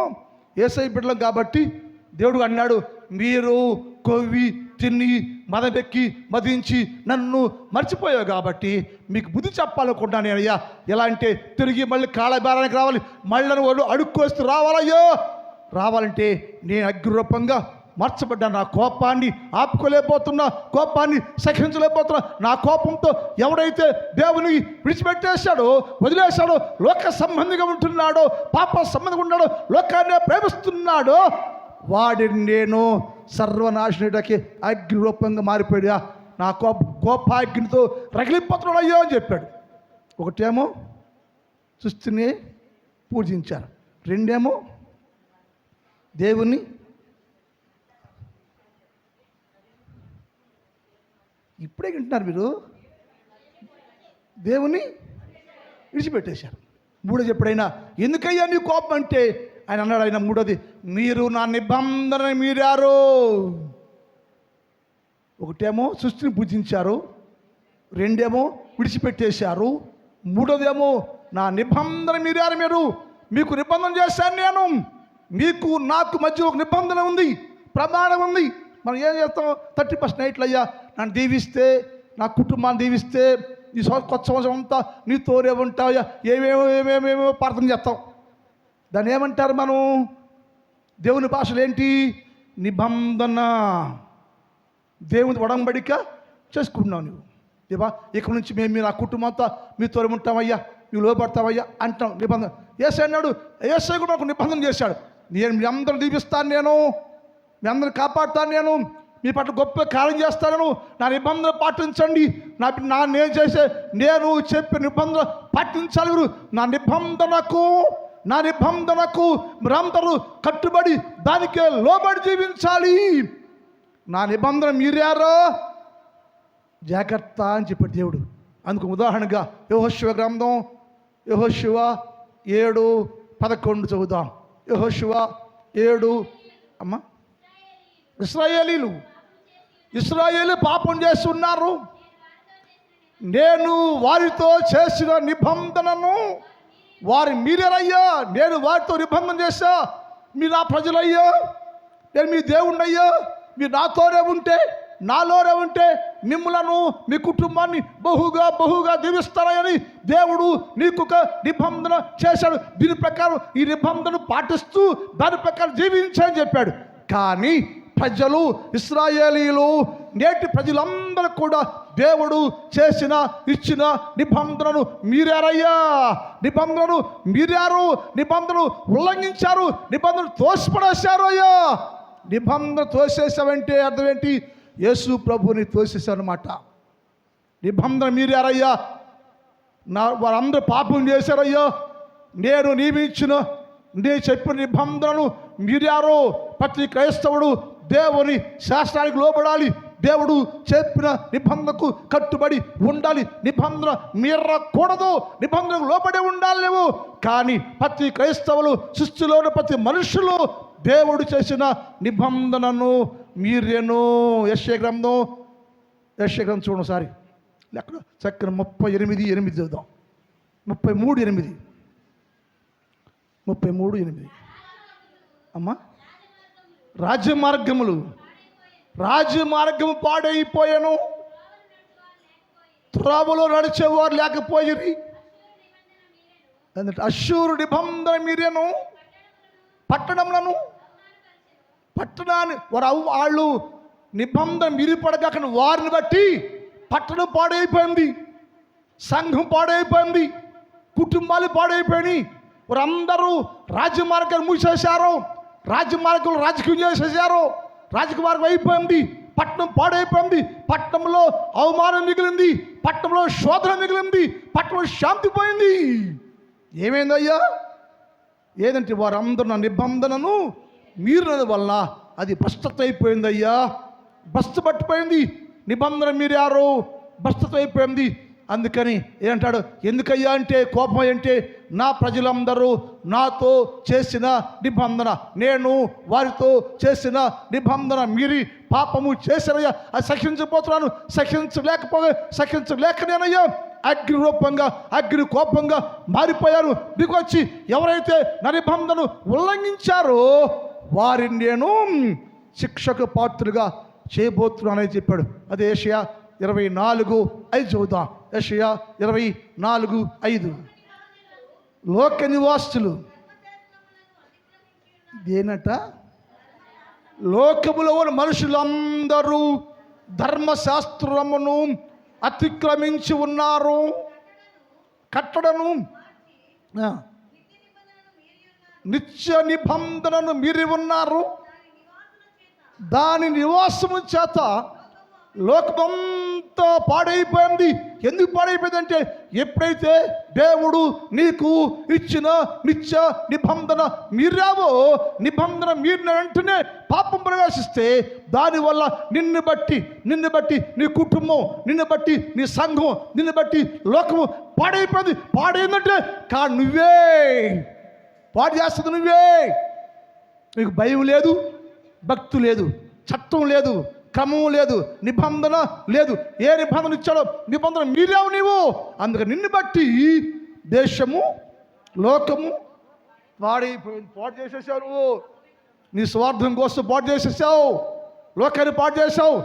యేసయ్య బిడ్డలం కాబట్టి దేవుడు అన్నాడు, మీరు కొవ్వి తిని మదబెక్కి మదించి నన్ను మర్చిపోయావు కాబట్టి మీకు బుద్ధి చెప్పాలనుకుంటా నేను. అయ్యా ఎలా అంటే తిరిగి మళ్ళీ కాళ్ళబేరానికి రావాలి, మళ్ళీ వాళ్ళు అడుక్కొస్తూ రావాలయ్యో. రావాలంటే నేను అగ్నిరూపంగా మార్చబడ్డాను. నా కోపాన్ని ఆపుకోలేకపోతున్నా, కోపాన్ని సహించలేకపోతున్నా. నా కోపంతో ఎవడైతే దేవుని విడిచిపెట్టేశాడో, వదిలేశాడో, లోక సంబంధిగా ఉంటున్నాడో, పాప సంబంధిగా ఉన్నాడో, లోకాన్ని ప్రేమిస్తున్నాడో వాడిని నేను సర్వనాశనుడికి అగ్నిరూపంగా మారిపోయా. నా కోపాగ్నితో రగిలిపోతున్నాడు అయ్యో అని చెప్పాడు. ఒకటేమో సృష్టిని పూజించారు, రెండేమో దేవుని ఇప్పుడే వింటున్నారు మీరు, దేవుని విడిచిపెట్టేశారు. మూడోది ఎప్పుడైనా ఎందుకయ్యా నీ కోపం అంటే ఆయన అన్నాడు, ఆయన మూడోది, మీరు నా నిబంధన మీరారు. ఒకటేమో సృష్టిని పూజించారు, రెండేమో విడిచిపెట్టేశారు, మూడోదేమో నా నిబంధన మీరారు. మీకు నిబంధన చేశాను నేను. మీకు నాకు మధ్య ఒక నిబంధన ఉంది, ప్రమాణం ఉంది. మనం ఏం చేస్తాం? 30% నైట్లు అయ్యా నన్ను దీవిస్తే, నా కుటుంబాన్ని దీవిస్తే, ఈ కొత్త సంవత్సరం అంతా నీ తోరే ఉంటాయా, ఏమేమో ప్రార్థన చేస్తాం. దాన్ని ఏమంటారు మనం? దేవుని భాషలు ఏంటి? నిబంధన. దేవుని ఒడంబడిక చేసుకుంటున్నావు నువ్వు. దేవా ఇక్కడ నుంచి మేము నా కుటుంబం అంతా మీ తోరే ఉంటామయ్యా, నువ్వు లోపడతావయ్యా అంటాం. నిబంధన. యేసయ్య అన్నాడు, యేసయ్య కూడా నాకు నిబంధన చేశాడు. నేను మీ అందరూ దీవిస్తాను, నేను మీ అందరిని కాపాడుతాను, నేను మీ పట్ల గొప్ప కార్యం చేస్తాను, నా నిబంధన పాటించండి. నేను చెప్పే నిబంధన పాటించాలి. మీరు నా నిబంధనకు మీరందరూ కట్టుబడి దానికే లోబడి జీవించాలి. నా నిబంధన మీరారో జాగ్రత్త అని చెప్పాడు దేవుడు. అందుకు ఉదాహరణగా యెహోషువ గ్రంథం, యెహోషువ 7:11 చదువుదాం. యెహోషువ 7. అమ్మ, ఇశ్రాయేలు పాపం చేస్తున్నారు, నేను వారితో చేసిన నిబంధనను వారు మీరేరయ్యా. నేను వారితో నిబంధన చేశా, మీరు నా ప్రజలయ్యా, నేను మీ దేవుణ్ణయ్యా. మీరు నాలోనే ఉంటే మిమ్మలను మీ కుటుంబాన్ని బహుగా దీవిస్తారని దేవుడు నీకు ఒక నిబంధన చేశాడు. దీని ప్రకారం ఈ నిబంధన పాటిస్తూ దాని ప్రకారం జీవించని చెప్పాడు. కానీ ప్రజలు, ఇశ్రాయేలీలు, నేటి ప్రజలందరూ కూడా దేవుడు ఇచ్చిన నిబంధనను మీరారయ్యా. నిబంధనను మీరారు, నిబంధనను ఉల్లంఘించారు, నిబంధనను తోసిపడేశారు అయ్యా. నిబంధన తోసేసావంటే అర్థం ఏంటి? యేసు ప్రభుని తోసేశారన్నమాట. నిబంధన మీరారయ్యా, వారందరూ పాపం చేశారయ్యా. నేను చెప్పిన నిబంధనను మీరారు. ప్రతి క్రైస్తవుడు దేవుని శాస్త్రానికి లోబడాలి, దేవుడు చెప్పిన నిబంధనకు కట్టుబడి ఉండాలి. నిబంధన మీరకూడదు, నిబంధనకు లోబడి ఉండాలి నువ్వు. కానీ ప్రతి క్రైస్తవులు, సృష్టిలోని ప్రతి మనుషులు దేవుడు చేసిన నిబంధనను మీరేను. యెషయా గ్రంథం చూడండి సారి ఎక్కడ చక్కన 38:8 చూద్దాం. 33:8 అమ్మా. రాజమార్గము పాడైపోయాను, త్రోవలో నడిచేవారు లేకపోయిరి. అష్షూరు నిబంధన మీరేను, పట్టణాన్ని వాళ్ళు నిబంధన మీరిపడగాక వారిని బట్టి పట్టణం పాడైపోయింది, సంఘం పాడైపోయింది, కుటుంబాలు పాడైపోయినాయి. వారందరూ రాజమార్గాన్ని మూసేశారు, రాజమార్గంలో రాజకీయం చేసేసారు, రాజకీయ మార్గం అయిపోయింది, పట్టణం పాడైపోయింది, పట్టణంలో అవమానం మిగిలింది, పట్టణంలో శోధన మిగిలింది, పట్టణంలో శాంతి పోయింది. ఏమైందయ్యా? ఏదంటే వారందరూ నా నిబంధనను మీరినది వల్ల అది భ్రష్టత అయిపోయిందయ్యా, భ్రష్టు పట్టిపోయింది. నిబంధన మీరారు, భ్రష్టత అయిపోయింది. అందుకని ఏంటాడు? ఎందుకయ్యా అంటే కోపం అంటే నా ప్రజలందరూ నాతో చేసిన నిబంధన, నేను వారితో చేసిన నిబంధన మీరి పాపము చేశానయ్యా, అది సహించలేక నేనయ్యా అగ్ని కోపంగా మారిపోయాను. మీకు వచ్చి ఎవరైతే నా నిబంధనను ఉల్లంఘించారో వారిని నేను శిక్షకు పాత్రులుగా చేయబోతున్నానని చెప్పాడు. అదే యెషయా 24:5 చదువుదాం. యెషయా 24:5. లోక నివాసులు ఇదేనట, లోకములో ఉన్న మనుషులందరూ ధర్మశాస్త్రమును అతిక్రమించి ఉన్నారు, కట్టడను నిత్య నిబంధనను మీరి ఉన్నారు. దాని నివాసము చేత లోకమంతా పాడైపోయింది. ఎందుకు పాడైపోయిందంటే ఎప్పుడైతే దేవుడు నీకు ఇచ్చిన నిత్య నిబంధన మీరావో, నిబంధన మీరిన వెంటనే పాపం ప్రవేశిస్తే దానివల్ల నిన్ను బట్టి నీ కుటుంబం, నిన్ను బట్టి నీ సంఘం, నిన్ను బట్టి లోకము పాడైపోయింది. పాడైందంటే నువ్వే పాడు చేస్తుంది, నువ్వే. నీకు భయం లేదు, భక్తి లేదు, చట్టం లేదు, క్రమం లేదు, నిబంధన లేదు. ఏ నిబంధన ఇచ్చాడో నిబంధన మీరావు నీవు. అందుకని నిన్ను బట్టి దేశము, లోకము పాడైపోయింది. పాడు చేసేసావు నువ్వు, నీ స్వార్థం కోసం పాడు చేసేసావు, లోకాన్ని పాడు చేసావు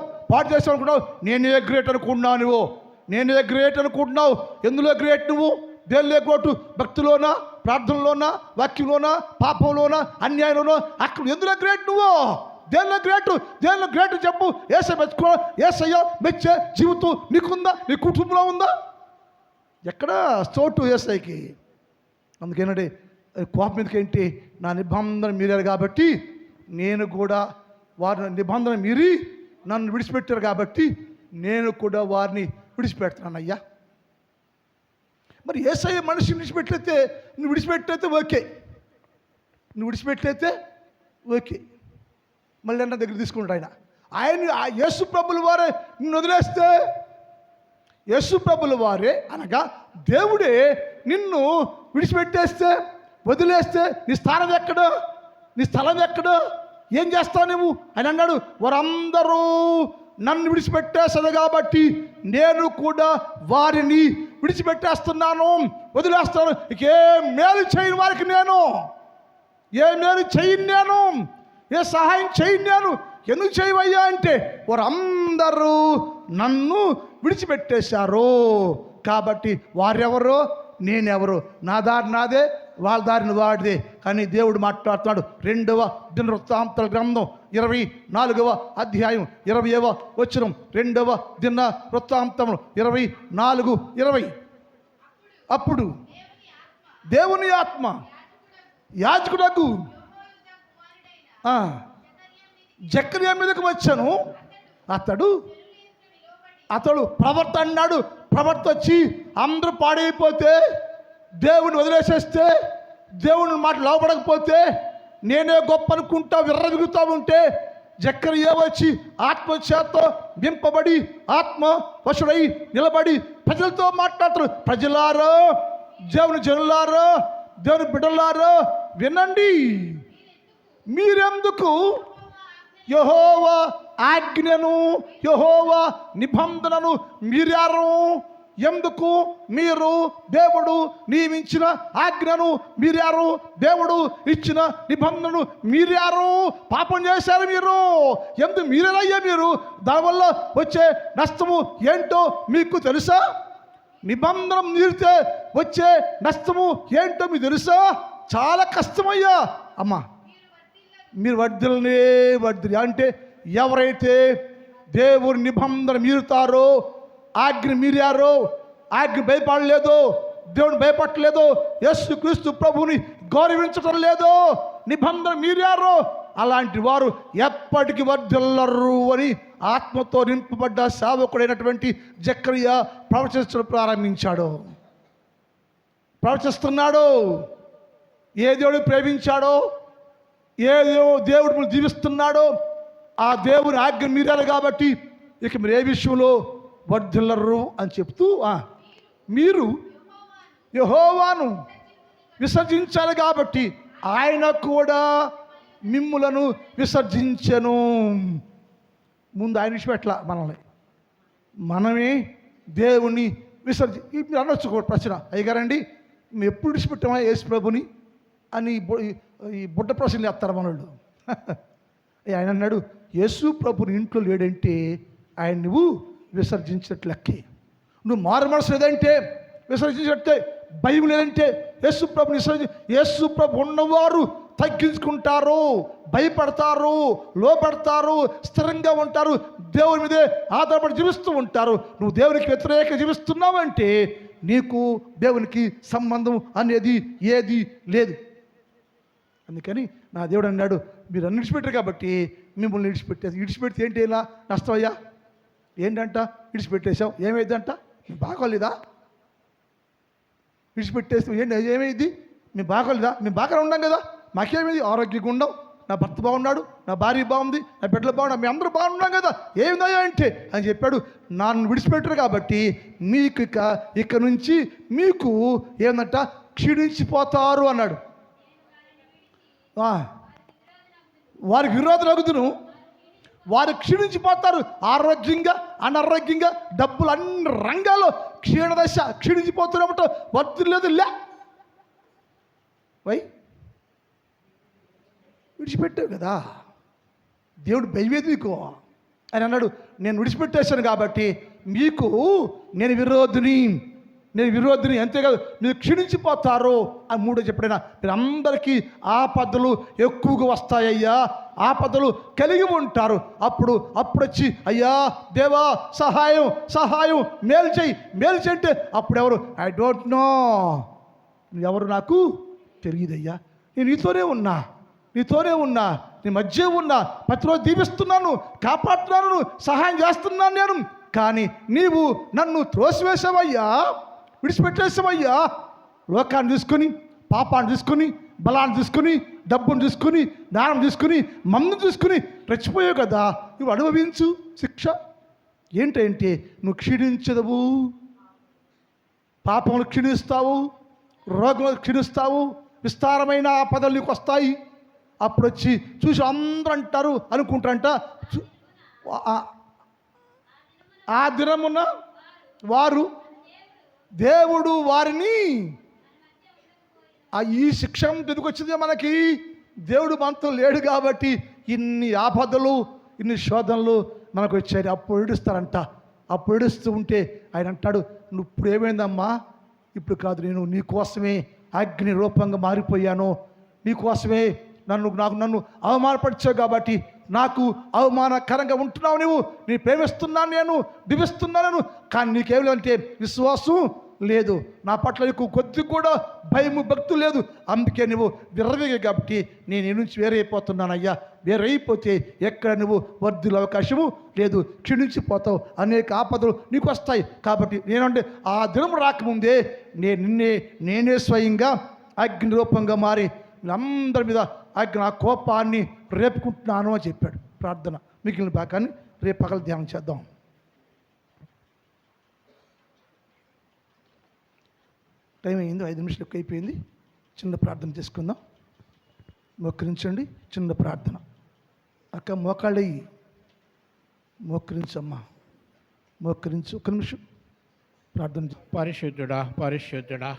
అనుకున్నావు. నేనే గ్రేట్ అనుకుంటున్నావు. ఎందులో గ్రేట్ నువ్వు? దేనిలో గ్రేటు? భక్తిలోనా, ప్రార్థనలోనా, వాక్యంలోనా, పాపంలోనా, అన్యాయంలోనా? అక్కడ ఎందులో గ్రేట్ నువ్వు? దేనిలో గ్రేటు చెప్పు. ఏసయ్య మెచ్చే జీవితం నీకుందా? నీ కుటుంబంలో ఉందా? ఎక్కడ చోటు ఏసైకి? అందుకేనండి కోపం ఎందుకేంటి? నా నిబంధన మీరారు కాబట్టి నేను కూడా వారి నిబంధన మీరి నన్ను విడిచిపెట్టారు కాబట్టి నేను కూడా వారిని విడిచిపెడతానయ్యా. మరి ఏసయ్య మనిషిని నువ్వు విడిచిపెట్టయితే ఓకే, మళ్ళీ అన్న దగ్గర తీసుకుంటాడు ఆయన యేసు ప్రభుల వారే నిన్ను వదిలేస్తే, యేసు ప్రభుల వారే అనగా దేవుడే నిన్ను విడిచిపెట్టేస్తే, వదిలేస్తే నీ స్థానం ఎక్కడో, నీ స్థలం ఎక్కడో, ఏం చేస్తావు నువ్వు? అని అన్నాడు. వారందరూ నన్ను విడిచిపెట్టేస్తుంది కాబట్టి నేను కూడా వారిని విడిచిపెట్టేస్తున్నాను, వదిలేస్తాను. ఏ మేలు చేయని వారికి నేను, ఏ సహాయం చేయను నేను. ఎందుకు చేయవయ్యా అంటే వారందరూ నన్ను విడిచిపెట్టేశారు కాబట్టి వారెవరో నేనెవరో, నా దారి నాదే, వాళ్ళ దారిని వాడిదే. కానీ దేవుడు మాట్లాడుతున్నాడు. 2వ దినవృత్తాంతాల గ్రంథం 24వ అధ్యాయం 20వ వచనం. 2వ దినవృత్తాంతములు 24:20. అప్పుడు దేవుని ఆత్మ యాజకుడకు జకర్యా మీదకు వచ్చాను. అతడు ప్రవర్త అన్నాడు. ప్రవర్త వచ్చి అందరూ పాడైపోతే, దేవుని వదిలేసేస్తే, దేవుని మాట లోపడకపోతే, నేనే గొప్ప అనుకుంటా విర్రవిగుతూ ఉంటే జక్కరియా వచ్చి ఆత్మచేత నింపబడి ఆత్మ వశుడై నిలబడి ప్రజలతో మాట్లాడుతారు. ప్రజలారా, దేవుని జనులారా, దేవుని బిడ్డలారా వినండి. మీరెందుకు యెహోవా ఆజ్ఞను, యెహోవా నిబంధనను మీరారు? ఎందుకు మీరు దేవుడు నియమించిన ఆజ్ఞను మీరారు? దేవుడు ఇచ్చిన నిబంధనను మీరారు? పాపం చేశారు మీరు. ఎందుకు మీరేనయ్యా మీరు? దానివల్ల వచ్చే నష్టము ఏంటో మీకు తెలుసా? నిబంధన మీరితే వచ్చే నష్టము ఏంటో మీకు తెలుసా? చాలా కష్టమయ్యా. అమ్మా, మీరు వర్ధిల్లనే వర్ధిల్లి. అంటే ఎవరైతే దేవుని నిబంధన మీరుతారో, ఆజ్ఞ మీరారో, ఆజ్ఞ భయపడలేదో, దేవుని భయపడలేదో, యేసుక్రీస్తు ప్రభుని గౌరవించడం లేదో, నిబంధన మీరారో, అలాంటి వారు ఎప్పటికీ వర్ధిల్లరు అని ఆత్మతో నింపబడ్డ సేవకుడైనటువంటి జక్కరియా ప్రవచించడం ప్రారంభించాడు. ప్రవచిస్తున్నాడు. ఏ దేవుడు ప్రేమించాడో, ఏ దేవుడు జీవిస్తున్నాడో ఆ దేవుని ఆజ్ఞ మీరారు కాబట్టి ఇక మీరు ఏ విషయంలో వర్ధిల్లరు అని చెప్తూ, మీరు యెహోవాను విసర్జించాలి కాబట్టి ఆయన కూడా మిమ్ములను విసర్జించెను. ముందు ఆయన విడిచిపెట్ల మనమే దేవుని మీరు అనొచ్చు ప్రశ్న, అయ్యగారండి మేము ఎప్పుడు విడిచిపెట్టామా యేసు ప్రభుని అని ఈ బుడ్డ ప్రశ్నలు వేస్తారు మనోళ్ళు. ఆయన అన్నాడు, యేసు ప్రభుని ఇంట్లో లేడంటే ఆయన నువ్వు విసర్జించినట్లు లెక్కే. నువ్వు మారు మనసు లేదంటే విసర్జించినట్టే. భయం లేదంటే యేసు ప్రభుని యేసు ప్రభు ఉన్నవారు తగ్గించుకుంటారు, భయపడతారు, లోపడతారు, స్థిరంగా ఉంటారు, దేవుని మీదే ఆధారపడి జీవిస్తూ ఉంటారు. నువ్వు దేవునికి వ్యతిరేక జీవిస్తున్నావంటే నీకు దేవునికి సంబంధం అనేది ఏది లేదు. అందుకని నా దేవుడు అన్నాడు, మీరు అన్ని విడిచిపెట్టారు కాబట్టి మిమ్మల్ని విడిచిపెడితే ఏంటి ఇలా నష్టమయ్యా? ఏంటంట విడిచిపెట్టేశావు, ఏమైందంట? మీకు బాగోలేదా? విడిచిపెట్టేస్తే ఏమైంది? మేము బాగోలేదా? మేము బాగానే ఉన్నాం కదా, మాకేమైంది? ఆరోగ్యంగా ఉండం, నా భర్త బాగున్నాడు, నా భార్య బాగుంది, నా బిడ్డలు బాగున్నాడు, మేము అందరూ బాగున్నాం కదా, ఏమిందయ్యా అంటే అని చెప్పాడు. నన్ను విడిచిపెట్టారు కాబట్టి మీకు ఇక నుంచి మీకు ఏందంట క్షీణించిపోతారు అన్నాడు. వారికి విరోధులు అగుదును, వారు క్షీణించిపోతారు. ఆరోగ్యంగా, అనారోగ్యంగా, డబ్బులు అన్ని రంగాల్లో క్షీణదశ, క్షీణించిపోతున్నమాట. వర్తులు లేదు లే విడిచిపెట్టావు కదా, దేవుడు భయమేది మీకు అని అన్నాడు. నేను విడిచిపెట్టేశాను కాబట్టి మీకు నేను విరోధిని అంతేకాదు మీరు క్షీణించిపోతారు అని మూడో చెప్పడైనా. మీరు అందరికీ ఆపదలు ఎక్కువగా వస్తాయ్యా, ఆపదలు కలిగి ఉంటారు. అప్పుడు వచ్చి అయ్యా దేవా సహాయం మేలు చేయి అంటే అప్పుడు ఎవరు? ఐ డోంట్ నో, ఎవరు నాకు తెలియదయ్యా, నేను నీతోనే ఉన్నా, నీ మధ్య ఉన్నా, ప్రతిరోజు దీవిస్తున్నాను, కాపాడుతున్నాను, సహాయం చేస్తున్నాను నేను. కానీ నీవు నన్ను త్రోసివేసావయ్యా, విడిచిపెట్టేసావయ్యా. లోకాన్ని తీసుకొని, పాపాన్ని తీసుకొని, బలాన్ని తీసుకొని, డబ్బును తీసుకొని, జ్ఞానం తీసుకొని, మందును తీసుకొని రెచ్చిపోయావు కదా, నువ్వు అనుభవించు శిక్ష. ఏంటంటే నువ్వు క్షీణించదవు, పాపములు క్షీణిస్తావు, రోగములు క్షీణిస్తావు, విస్తారమైన ఆపదలు నీకు వస్తాయి. అప్పుడు వచ్చి చూసి అందరూ అంటారు అనుకుంటారంట, ఆ దినమున దేవుడు వారిని ఈ శిక్ష ఎందుకు వచ్చింది మనకి? దేవుడు మనతో లేడు కాబట్టి ఇన్ని ఆపదలు, ఇన్ని శోధనలు మనకు వచ్చాయి. అప్పుడు ఏడుస్తారంట. అప్పుడు ఏడుస్తూ ఉంటే ఆయన అంటాడు, నువ్వు ఇప్పుడు ఏమైందమ్మా? ఇప్పుడు కాదు, నేను నీ కోసమే అగ్ని రూపంగా మారిపోయాను, నీకోసమే నన్ను అవమానపరిచావు కాబట్టి నాకు అవమానకరంగా ఉంటున్నావు నువ్వు. నేను ప్రేమిస్తున్నాను, నేను దివిస్తున్నాను, కానీ నీకేమిటంటే విశ్వాసం లేదు, నా పట్ల నీకు కొద్ది కూడా భయము భక్తి లేదు. అందుకే నువ్వు విర్రవేగే కాబట్టి నేను నీ నుంచి వేరైపోతున్నానయ్యా. వేరైపోతే ఎక్కడ నువ్వు వర్ధుల అవకాశము లేదు, క్షీణించిపోతావు, అనేక ఆపదలు నీకు వస్తాయి. కాబట్టి నేనంటే ఆ దినం రాకముందే నేనే స్వయంగా అగ్ని రూపంగా మారి అందరి మీద ఆ కోపాన్ని రేపుకుంటున్నాను అని చెప్పాడు. ప్రార్థన. మిగిలిన భాగాన్ని రేపు పగలు ధ్యానం చేద్దాం. టైం అయింది, 5 నిమిషాలు ఎక్కువ అయిపోయింది. చిన్న ప్రార్థన చేసుకుందాం. మోకరించండి. చిన్న ప్రార్థన. అక్క మోకాళ్ళయ్యి మోకరించమ్మా, మోకరించు. ఒక నిమిషం ప్రార్థన. పరిశుద్ధుడా, పరిశుద్ధుడా,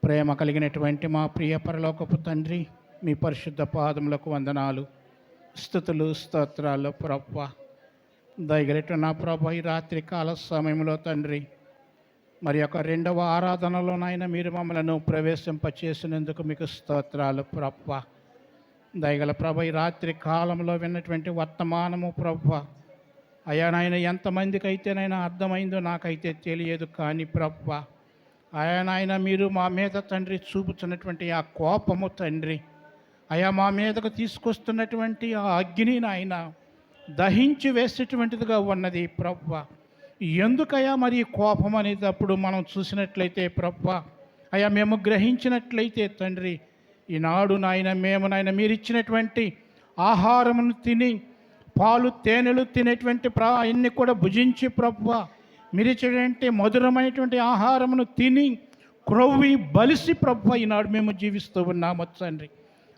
ప్రేమ కలిగినటువంటి మా ప్రియ పరలోకపు తండ్రి, మీ పరిశుద్ధ పాదములకు వందనాలు, స్తుతులు, స్తోత్రాలు ప్రభువా. దయగలిగిన నా ప్రభు, ఈ రాత్రి కాల సమయంలో తండ్రి, మరి యొక్క 2వ ఆరాధనలోనైనా మీరు మమ్మలను ప్రవేశింపచేసినందుకు మీకు స్తోత్రాలు ప్రభువా. దయగల ప్రభు, ఈ రాత్రి కాలంలో విన్నటువంటి వర్తమానము ప్రభువా, అయ్యా నాయన ఎంతమందికి అయితేనైనా అర్థమైందో నాకైతే తెలియదు, కానీ ప్రభువా అయ్యా నాయన మీరు మా మీద తండ్రి చూపుతున్నటువంటి ఆ కోపము తండ్రి, అయ్యా మా మీదకు తీసుకొస్తున్నటువంటి ఆ అగ్ని నాయన దహించి వేసేటువంటిదిగా ఉన్నది ప్రభువా. ఎందుకయ్యా మరి కోపం అనేటప్పుడు మనం చూసినట్లయితే ప్రభువా, అయ్యా మేము గ్రహించినట్లయితే తండ్రి, ఈనాడు నాయన మేము నాయన మీరు ఇచ్చినటువంటి ఆహారమును తిని, పాలు తేనెలు తినేటువంటి అన్ని కూడా భుజించి ప్రభువా, మీరు ఇచ్చినటువంటి మధురమైనటువంటి ఆహారమును తిని క్రొవ్వి బలిసి ప్రభువా ఈనాడు మేము జీవిస్తూ ఉన్నాము తండ్రి.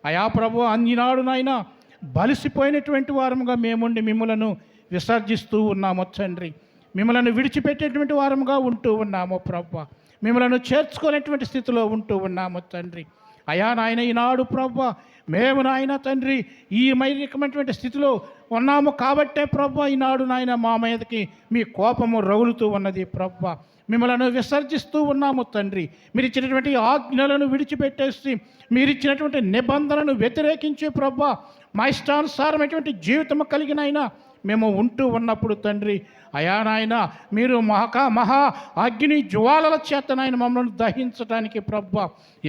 అయా ప్రభు, ఈనాడు నాయన బలిసిపోయినటువంటి వారముగా మేముండి మిమ్మలను విసర్జిస్తూ ఉన్నాము తండ్రి. మిమ్మలను విడిచిపెట్టేటువంటి వారముగా ఉంటూ ఉన్నాము ప్రభువా. మిమ్మలను చేర్చుకునేటువంటి స్థితిలో ఉంటూ ఉన్నాము తండ్రి. అయా నాయన ఈనాడు ప్రభువా మేము నాయన తండ్రి ఈ మైకమైనటువంటి స్థితిలో ఉన్నాము కాబట్టే ప్రభువా ఈనాడు నాయన మా మీదకి మీ కోపము రగులుతూ ఉన్నది ప్రభువా. మిమ్మలను విసర్జిస్తూ ఉన్నాము తండ్రి. మీరు ఇచ్చినటువంటి ఆజ్ఞలను విడిచిపెట్టేసి మీరు ఇచ్చినటువంటి నిబంధనను వ్యతిరేకించే ప్రభువా మా ఇష్టానుసారమైనటువంటి జీవితము కలిగినైనా మేము ఉంటూ ఉన్నప్పుడు తండ్రి, అయా నాయన మీరు మహా అగ్ని జ్వాలల చేత నాయన మమ్మల్ని దహించడానికి ప్రభువా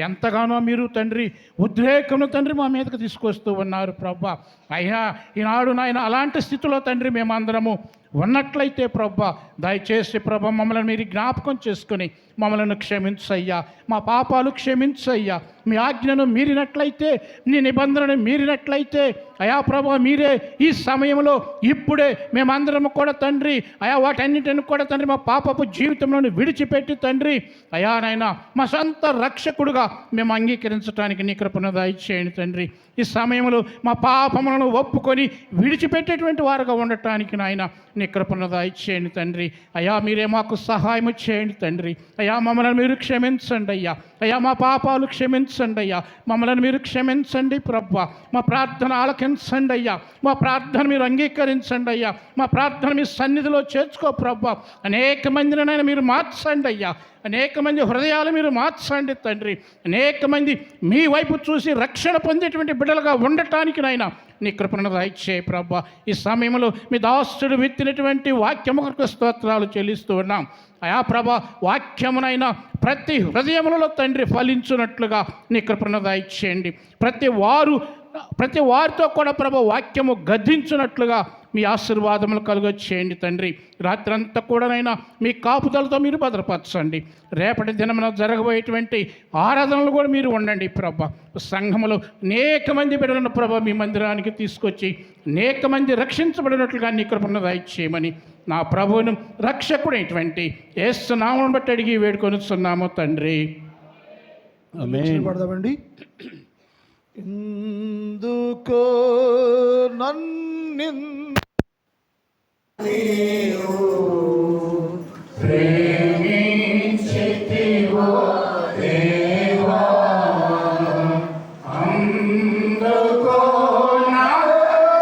ఎంతగానో మీరు తండ్రి ఉద్రేకమును తండ్రి మా మీదకు తీసుకొస్తూ ఉన్నారు ప్రభువా. అయినా ఈనాడు నాయన అలాంటి స్థితిలో తండ్రి మేమందరము ఉన్నట్లయితే ప్రభువా దయచేసి ప్రభు మమ్మల్ని మీరు జ్ఞాపకం చేసుకుని మమ్మల్ని క్షమించయ్యా, మా పాపాలు క్షమించయ్యా. మీ ఆజ్ఞను మీరినట్లయితే, నీ నిబంధనను మీరినట్లయితే అయా ప్రభు మీరే ఈ సమయంలో ఇప్పుడే మేమందరము కూడా తండ్రి అయా వాటన్నిటిని కూడా తండ్రి మా పాపపు జీవితంలోని విడిచిపెట్టి తండ్రి అయా నాయన మా సొంత రక్షకుడుగా మేము అంగీకరించడానికి నీ కృపను దయచేయండి తండ్రి. ఈ సమయంలో మా పాపములను ఒప్పుకొని విడిచిపెట్టేటువంటి వారుగా ఉండటానికి నాయన నీ కృపను దయచేయండి తండ్రి. అయా మీరే మాకు సహాయం చేయండి తండ్రి. అయా మమ్మల్ని మీరు క్షమించండి అయ్యా. అయ్యా మా పాపాలు క్షమించండి అయ్యా. మమ్మల్ని మీరు క్షమించండి ప్రభువా. మా ప్రార్థన ఆలకించండి అయ్యా. మా ప్రార్థన మీరు అంగీకరించండి అయ్యా. మా ప్రార్థన మీ సన్నిధిలో చేర్చుకో ప్రభువా. అనేక మందినైనా మీరు మార్చండి అయ్యా. అనేక మంది హృదయాలు మీరు మార్చండి తండ్రి. అనేక మంది మీ వైపు చూసి రక్షణ పొందేటువంటి బిడ్డలుగా ఉండటానికి నాయన నీ కృపను దయచేయ ప్రభువా. ఈ సమయంలో మీ దాసుడు విత్తినటువంటి వాక్యము కొరకు స్తోత్రాలు చెల్లిస్తూ ఉన్నాం అయా ప్రభా. వాక్యమునైనా ప్రతి హృదయములలో తండ్రి ఫలించున్నట్లుగా నీ కృపను దయచేయండి. ప్రతి వారితో కూడా ప్రభు వాక్యము గద్దించున్నట్లుగా మీ ఆశీర్వాదములు కలుగచేయండి తండ్రి. రాత్రంతా కూడానైనా మీ కాపుదలతో మీరు భద్రపరచండి. రేపటి దినమున జరగబోయేటువంటి ఆరాధనలు కూడా మీరు ఉండండి ప్రభా. సంఘములో అనేక మంది బిడ్డలను ప్రభా మీ మందిరానికి తీసుకొచ్చి అనేక మంది రక్షించబడినట్లుగా నీ కృపను దయచేయమని నా ప్రభువును రక్షకుడైనటువంటి యేసు నామమును బట్టి అడిగి వేడుకొనుచున్నాము తండ్రి. ఆమేన్. పడదామండి. ఎందుకో నన్ను ప్రేమించితివో దేవా, అందుకో నా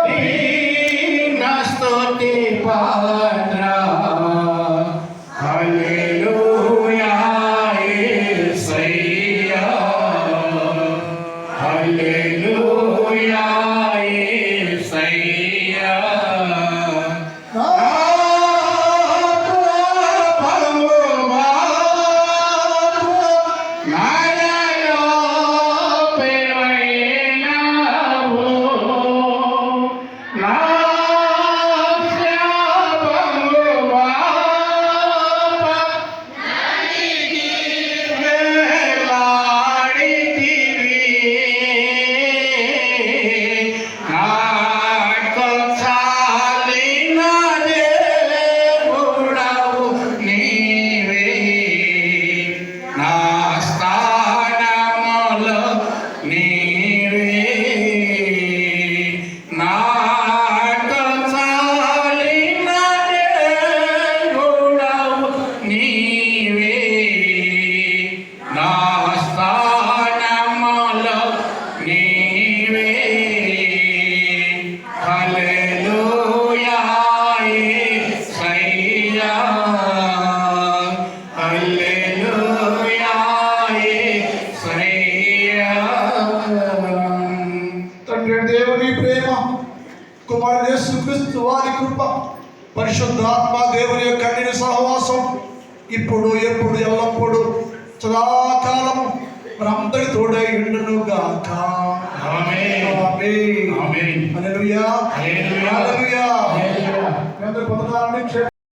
దీన స్తుతి పాత్ర. హల్లెలూయా యేసయ్యా, హల్లెలూయా యేసయ్యా. హల్లెలూయా యేసయ్యా. తండ్రి దేవుని ప్రేమ, కుమారుడు యేసుక్రీస్తు వారి కృప, పరిశుద్ధాత్మ దేవుని యొక్క అన్నిటి సహవాసం ఇప్పుడు ఎప్పుడు ఎల్లప్పుడు సదాకాలము మనందరి తోడై ఉండును గాక. ఆమేన్. ఆమేన్. ఆమేన్. హల్లెలూయా. హల్లెలూయా. హల్లెలూయా. మీ అందరి పొందనాలని